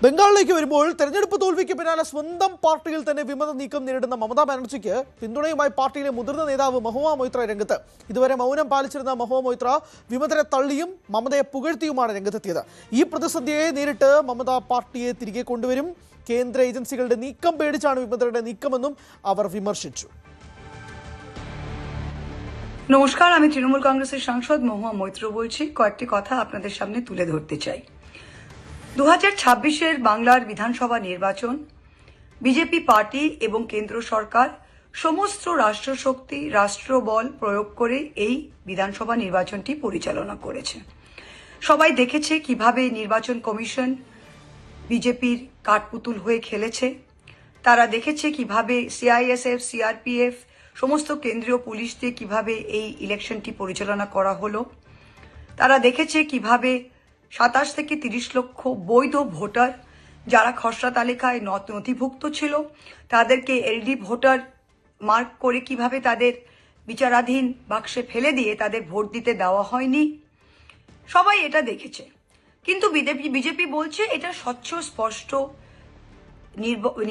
ബംഗാളിലേക്ക് വരുമ്പോൾ തെരഞ്ഞെടുപ്പ് തോൽവിക്ക് പിന്നാലെ സ്വന്തം പാർട്ടിയിൽ തന്നെ വിമത നീക്കം നേരിടുന്ന മമതാ ബാനർജിക്ക് പിന്തുണയുമായി പാർട്ടിയിലെ മുതിർന്ന നേതാവ് മഹുവ മൊയ്ത്ര രംഗത്ത്. ഇതുവരെ മൗനം പാലിച്ചിരുന്ന മഹുവ മൊയ്ത്ര വിമതരെ തള്ളിയും മമതയെ പുകഴ്ത്തിയുമാണ് രംഗത്തെത്തിയത്. ഈ പ്രതിസന്ധിയെ നേരിട്ട് മമത പാർട്ടിയെ തിരികെ കൊണ്ടുവരും. കേന്ദ്ര ഏജൻസികളുടെ നീക്കം പേടിച്ചാണ് വിമതരുടെ നീക്കമെന്നും അവർ വിമർശിച്ചു. নমস্কার, আমি তৃণমূল কংগ্রেসের সাংসদ মহুয়া মৈত্র বলছি। কয়েকটি কথা আপনাদের সামনে তুলে ধরতে চাই। 2026-এর বাংলার বিধানসভা নির্বাচন বিজেপি পার্টি এবং কেন্দ্র সরকার সমস্ত রাষ্ট্রশক্তি রাষ্ট্রবল প্রয়োগ করে এই বিধানসভা নির্বাচনটি পরিচালনা করেছে। সবাই দেখেছে কিভাবে নির্বাচন কমিশন বিজেপির কাঠপুতুল হয়ে খেলেছে। তারা দেখেছে কিভাবে সিআইএসএফ, সিআরপিএফ, সমস্ত কেন্দ্রীয় পুলিশ দিয়ে কিভাবে এই ইলেকশনটি পরিচালনা করা হলো। তারা দেখেছে কিভাবে 27 থেকে 30 লক্ষ বৈধ ভোটার যারা খসড়া তালিকায় নথিভুক্ত ছিল তাদেরকে এলডি ভোটার মার্ক করে কিভাবে তাদের বিচারাধীন বাক্সে ফেলে দিয়ে তাদের ভোট দিতে দেওয়া হয়নি। সবাই এটা দেখেছে, কিন্তু বিজেপি বলছে এটা স্বচ্ছ স্পষ্ট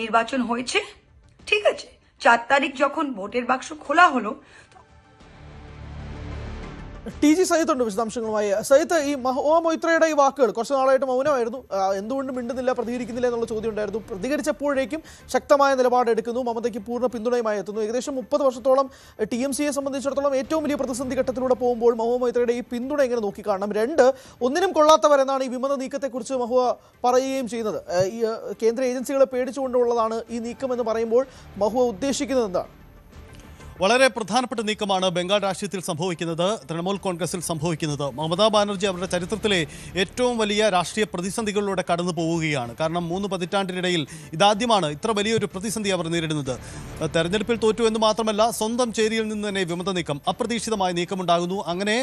নির্বাচন হয়েছে। ঠিক আছে, 4 তারিখ যখন ভোটের বাক্স খোলা হলো, ടി ജി സയ്യിദ് ഉണ്ട് വിശദാംശങ്ങളുമായി. സയ്യിദ്, ഈ മഹുവ മൊയ്ത്രയുടെ ഈ വാക്കുകൾ കുറച്ച് നാളായിട്ട് മൗനമായിരുന്നു. എന്തുകൊണ്ട് മിണ്ടുന്നില്ല, പ്രതികരിക്കുന്നില്ല എന്നുള്ള ചോദ്യം ഉണ്ടായിരുന്നു. പ്രതികരിച്ചപ്പോഴേക്കും ശക്തമായ നിലപാടെടുക്കുന്നു, മമതയ്ക്ക് പൂർണ്ണ പിന്തുണയുമായി എത്തുന്നു. ഏകദേശം 30 വർഷത്തോളം TMCയെ സംബന്ധിച്ചിടത്തോളം ഏറ്റവും വലിയ പ്രതിസന്ധി ഘട്ടത്തിലൂടെ പോകുമ്പോൾ മഹുവ മൊയ്ത്രയുടെ ഈ പിന്തുണ എങ്ങനെ നോക്കിക്കാണണം? 2, ഒന്നിനും കൊള്ളാത്തവരെന്നാണ് ഈ വിമത നീക്കത്തെക്കുറിച്ച് മഹുവ പറയുകയും ചെയ്യുന്നത്. ഈ കേന്ദ്ര ഏജൻസികളെ പേടിച്ചുകൊണ്ടുള്ളതാണ് ഈ നീക്കം എന്ന് പറയുമ്പോൾ മഹുവ ഉദ്ദേശിക്കുന്നത് എന്താണ്? വളരെ പ്രധാനപ്പെട്ട നീക്കമാണ് ബംഗാൾ രാഷ്ട്രീയത്തിൽ സംഭവിക്കുന്നത്, തൃണമൂൽ കോൺഗ്രസിൽ സംഭവിക്കുന്നത്. മമതാ ബാനർജി അവരുടെ ചരിത്രത്തിലെ ഏറ്റവും വലിയ രാഷ്ട്രീയ പ്രതിസന്ധികളിലൂടെ കടന്നു പോവുകയാണ്. കാരണം 3 പതിറ്റാണ്ടിനിടയിൽ ഇതാദ്യമാണ് ഇത്ര വലിയൊരു പ്രതിസന്ധി അവർ നേരിടുന്നത്. തെരഞ്ഞെടുപ്പിൽ തോറ്റു എന്ന് മാത്രമല്ല, സ്വന്തം ചേരിയിൽ നിന്ന് തന്നെ വിമത നീക്കം, അപ്രതീക്ഷിതമായ നീക്കമുണ്ടാകുന്നു. അങ്ങനെ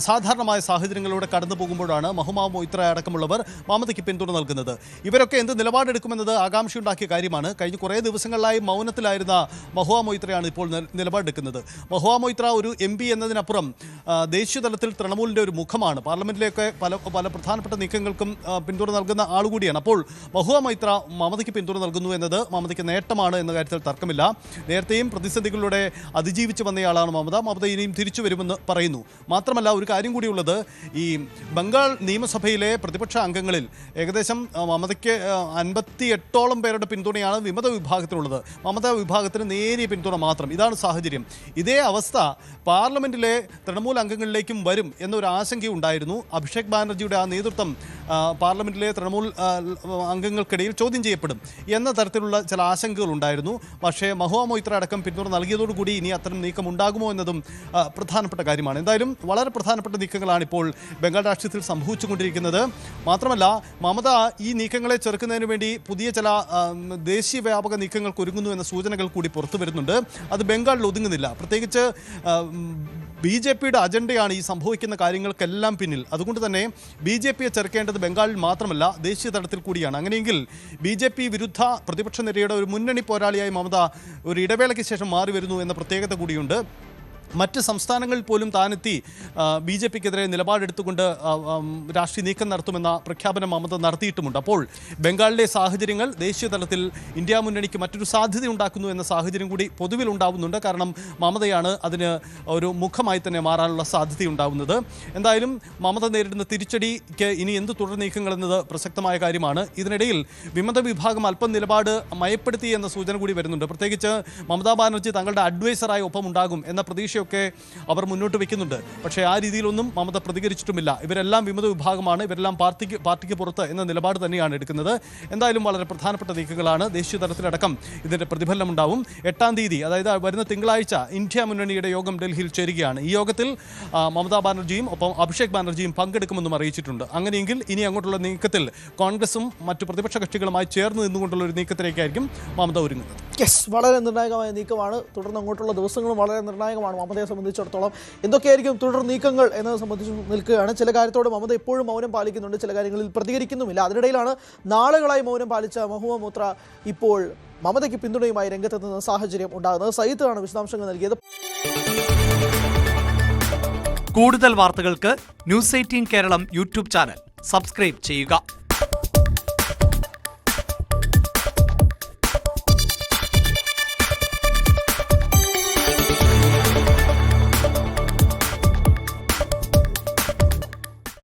അസാധാരണമായ സാഹചര്യങ്ങളിലൂടെ കടന്നു പോകുമ്പോഴാണ് മഹുവ മൊയ്ത്ര അടക്കമുള്ളവർ മമതയ്ക്ക് പിന്തുണ നൽകുന്നത്. ഇവരൊക്കെ എന്ത് നിലപാടെടുക്കുമെന്നത് ആകാംക്ഷയുണ്ടാക്കിയ കാര്യമാണ്. കഴിഞ്ഞ കുറേ ദിവസങ്ങളിലായി മൗനത്തിലായിരുന്ന മഹുവ മൊയ്ത്രയാണ് ഇപ്പോൾ നിലപാടെടുക്കുന്നത്. മഹുവ മൊയ്ത്ര ഒരു MP എന്നതിനപ്പുറം ദേശീയ തലത്തിൽ തൃണമൂലിൻ്റെ ഒരു മുഖമാണ്. പാർലമെന്റിലേക്ക് പല പ്രധാനപ്പെട്ട നീക്കങ്ങൾക്കും പിന്തുണ നൽകുന്ന ആളുകൂടിയാണ്. അപ്പോൾ മഹുവ മൊയ്ത്ര മമതയ്ക്ക് പിന്തുണ നൽകുന്നു എന്നത് മമതയ്ക്ക് നേട്ടമാണ് എന്ന കാര്യത്തിൽ തർക്കമില്ല. നേരത്തെയും പ്രതിസന്ധികളിലൂടെ അതിജീവിച്ച് വന്നയാളാണ് മമത ഇനിയും തിരിച്ചു വരുമെന്ന് പറയുന്നു. മാത്രമല്ല, ഒരു കാര്യം കൂടിയുള്ളത്, ഈ ബംഗാൾ നിയമസഭയിലെ പ്രതിപക്ഷ അംഗങ്ങളിൽ ഏകദേശം മമതയ്ക്ക് 58ഓളം പേരുടെ പിന്തുണയാണ് വിമത വിഭാഗത്തിനുള്ളത്. മമത വിഭാഗത്തിന് നേരിയ പിന്തുണ മാത്രം. ഇതാണ് സാഹചര്യം. ഇതേ അവസ്ഥ പാർലമെന്റിലെ തൃണമൂൽ അംഗങ്ങളിലേക്കും വരും എന്നൊരു ആശങ്കയുണ്ടായിരുന്നു. അഭിഷേക് ബാനർജിയുടെ ആ നേതൃത്വം പാർലമെന്റിലെ തൃണമൂൽ അംഗങ്ങൾക്കിടയിൽ ചോദ്യം ചെയ്യപ്പെടും എന്ന തരത്തിലുള്ള ചില ആശങ്കകൾ ഉണ്ടായിരുന്നു. പക്ഷേ മഹുവ മൊയ്ത്ര അടക്കം പിന്തുണ നൽകിയതോടുകൂടി ഇനി അത്തരം നീക്കം ഉണ്ടാകുമോ എന്നതും പ്രധാനപ്പെട്ട കാര്യമാണ്. എന്തായാലും വളരെ പ്രധാനപ്പെട്ട നീക്കങ്ങളാണ് ഇപ്പോൾ ബംഗാൾ രാഷ്ട്രീയത്തിൽ സംഭവിച്ചുകൊണ്ടിരിക്കുന്നത്. മാത്രമല്ല, മമത ഈ നീക്കങ്ങളെ ചെറുക്കുന്നതിന് വേണ്ടി പുതിയ ചില ദേശീയ വ്യാപക നീക്കങ്ങൾക്ക് ഒരുങ്ങുന്നു എന്ന സൂചനകൾ കൂടി പുറത്തു വരുന്നുണ്ട്. അത് ബംഗാളിൽ ഒതുങ്ങുന്നില്ല. പ്രത്യേകിച്ച് BJPയുടെ അജണ്ടയാണ് ഈ സംഭവിക്കുന്ന കാര്യങ്ങൾക്കെല്ലാം പിന്നിൽ. അതുകൊണ്ട് തന്നെ BJPയെ ചെറുക്കേണ്ടത് ബംഗാളിൽ മാത്രമല്ല, ദേശീയ തലത്തിൽ കൂടിയാണ്. അങ്ങനെയെങ്കിൽ BJP വിരുദ്ധ പ്രതിപക്ഷ നിരയുടെ ഒരു മുന്നണി പോരാളിയായി മമത ഒരു ഇടവേളയ്ക്ക് ശേഷം മാറി വരുന്നു എന്ന പ്രത്യേകത കൂടിയുണ്ട്. മറ്റ് സംസ്ഥാനങ്ങളിൽ പോലും താനെത്തി BJPക്കെതിരെ നിലപാടെടുത്തുകൊണ്ട് രാഷ്ട്രീയ നീക്കം നടത്തുമെന്ന പ്രഖ്യാപനം മമത നടത്തിയിട്ടുമുണ്ട്. അപ്പോൾ ബംഗാളിലെ സാഹചര്യങ്ങൾ ദേശീയ തലത്തിൽ ഇന്ത്യ മുന്നണിക്ക് മറ്റൊരു സാധ്യത ഉണ്ടാക്കുന്നു എന്ന സാഹചര്യം കൂടി പൊതുവിൽ ഉണ്ടാവുന്നുണ്ട്. കാരണം മമതയാണ് അതിന് ഒരു മുഖമായി തന്നെ മാറാനുള്ള സാധ്യതയുണ്ടാവുന്നത്. എന്തായാലും മമത നേരിടുന്ന തിരിച്ചടിക്ക് ഇനി എന്ത് തുടർ നീക്കങ്ങൾ എന്നത് പ്രസക്തമായ കാര്യമാണ്. ഇതിനിടയിൽ വിമത വിഭാഗം അല്പം നിലപാട് മയപ്പെടുത്തി എന്ന സൂചന കൂടി വരുന്നുണ്ട്. പ്രത്യേകിച്ച് മമതാ ബാനർജി തങ്ങളുടെ അഡ്വൈസറായി ഒപ്പം ഉണ്ടാകും എന്ന പ്രതീക്ഷ ഒക്കെ അവർ മുന്നോട്ട് വെക്കുന്നുണ്ട്. പക്ഷേ ആ രീതിയിലൊന്നും മമത പ്രതികരിച്ചിട്ടുമില്ല. ഇവരെല്ലാം വിമത വിഭാഗമാണ്, ഇവരെല്ലാം പാർട്ടിക്ക് പുറത്ത് എന്ന നിലപാട് തന്നെയാണ് എടുക്കുന്നത്. എന്തായാലും വളരെ പ്രധാനപ്പെട്ട നീക്കങ്ങളാണ്. ദേശീയ തലത്തിലടക്കം ഇതിൻ്റെ പ്രതിഫലനമുണ്ടാവും. 8-ാം തീയതി, അതായത് വരുന്ന തിങ്കളാഴ്ച ഇന്ത്യ മുന്നണിയുടെ യോഗം ഡൽഹിയിൽ ചേരുകയാണ്. ഈ യോഗത്തിൽ മമതാ ബാനർജിയും ഒപ്പം അഭിഷേക് ബാനർജിയും പങ്കെടുക്കുമെന്നും അറിയിച്ചിട്ടുണ്ട്. അങ്ങനെയെങ്കിൽ ഇനി അങ്ങോട്ടുള്ള നീക്കത്തിൽ കോൺഗ്രസും മറ്റു പ്രതിപക്ഷ കക്ഷികളുമായി ചേർന്ന് നിന്നുകൊണ്ടുള്ള ഒരു നീക്കത്തിലേക്കായിരിക്കും മമത ഒരുങ്ങുന്നത്. വളരെ നിർണായകമായ നീക്കമാണ്. തുടർന്ന് അങ്ങോട്ടുള്ള ദിവസങ്ങളും വളരെ നിർണായകമാണ് മമതയെ സംബന്ധിച്ചിടത്തോളം. എന്തൊക്കെയായിരിക്കും തുടർ നീക്കങ്ങൾ എന്നത് സംബന്ധിച്ച് നിൽക്കുകയാണ്. ചില കാര്യത്തോട് മമത എപ്പോഴും മൗനം പാലിക്കുന്നുണ്ട്, ചില കാര്യങ്ങളിൽ പ്രതികരിക്കുന്നുമില്ല. അതിനിടയിലാണ് നാളുകളായി മൗനം പാലിച്ച മഹുവ മൊയ്ത്ര ഇപ്പോൾ മമതയ്ക്ക് പിന്തുണയുമായി രംഗത്തെത്തുന്ന സാഹചര്യം ഉണ്ടാകുന്നത്. സയ്യിദാണ് വിശദാംശങ്ങൾ നൽകിയത്. കൂടുതൽ വാർത്തകൾക്ക് News 18 Keralam YouTube channel subscribe ചെയ്യുക.